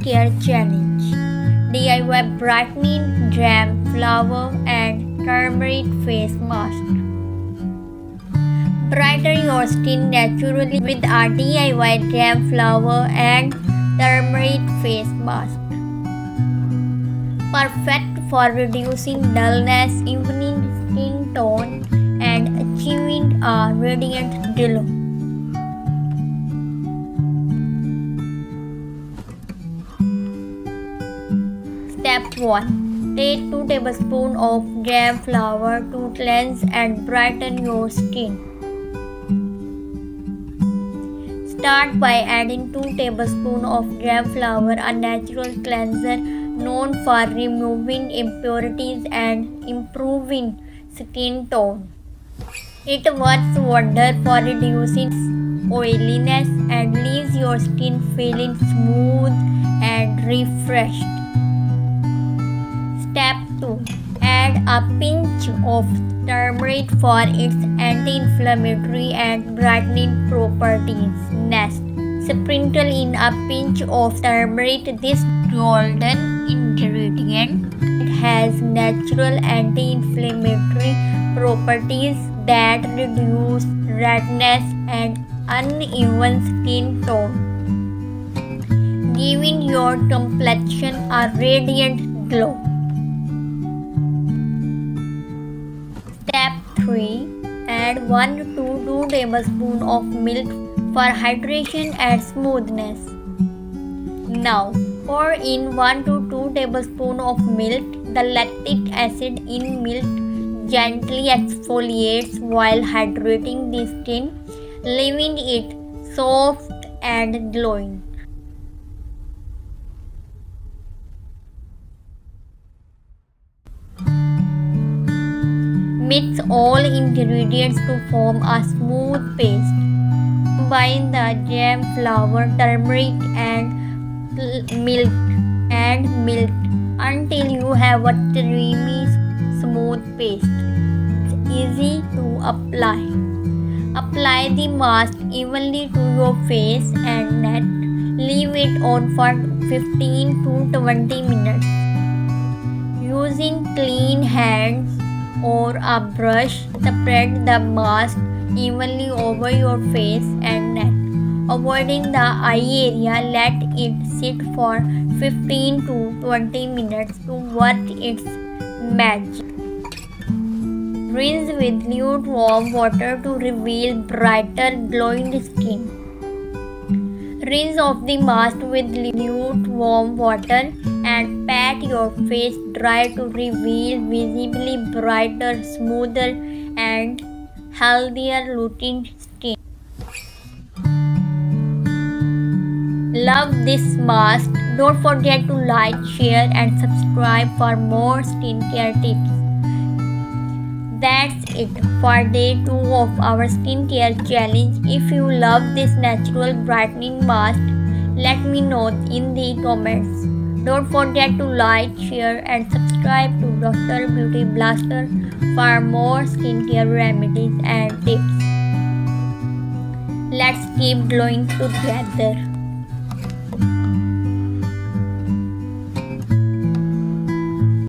Skincare Challenge. DIY Brightening Jam Flower and Turmeric Face Mask. Brighten your skin naturally with our DIY Jam Flower and Turmeric Face Mask. Perfect for reducing dullness, evening skin tone, and achieving a radiant glow. Step 1. Take 2 tablespoons of jam flour to cleanse and brighten your skin. Start by adding 2 tablespoons of jam flour, a natural cleanser known for removing impurities and improving skin tone. It works wonders for reducing oiliness and leaves your skin feeling smooth and refreshed. Step 2. Add a pinch of turmeric for its anti-inflammatory and brightening properties. Next, sprinkle in a pinch of turmeric. This golden ingredient has natural anti-inflammatory properties that reduce redness and uneven skin tone, giving your complexion a radiant glow. Step 3. Add 1 to 2 tablespoons of milk for hydration and smoothness. Now, pour in 1 to 2 tablespoons of milk. The lactic acid in milk gently exfoliates while hydrating the skin, leaving it soft and glowing. Mix all ingredients to form a smooth paste. Combine the jam flour, turmeric, and milk until you have a creamy, smooth paste. It's easy to apply. Apply the mask evenly to your face and neck. Leave it on for 15 to 20 minutes. Using clean hands or a brush, spread the mask evenly over your face and neck. Avoiding the eye area, let it sit for 15 to 20 minutes to work its magic. Rinse with lukewarm water to reveal brighter, glowing skin. Rinse off the mask with lukewarm water and pat your face dry to reveal visibly brighter, smoother, and healthier looking skin. Love this mask. Don't forget to like, share, and subscribe for more skincare tips. That's it for day 2 of our skincare challenge. If you love this natural brightening mask, let me know in the comments. Don't forget to like, share, and subscribe to Dr. Beauty Blaster for more skincare remedies and tips. Let's keep glowing together.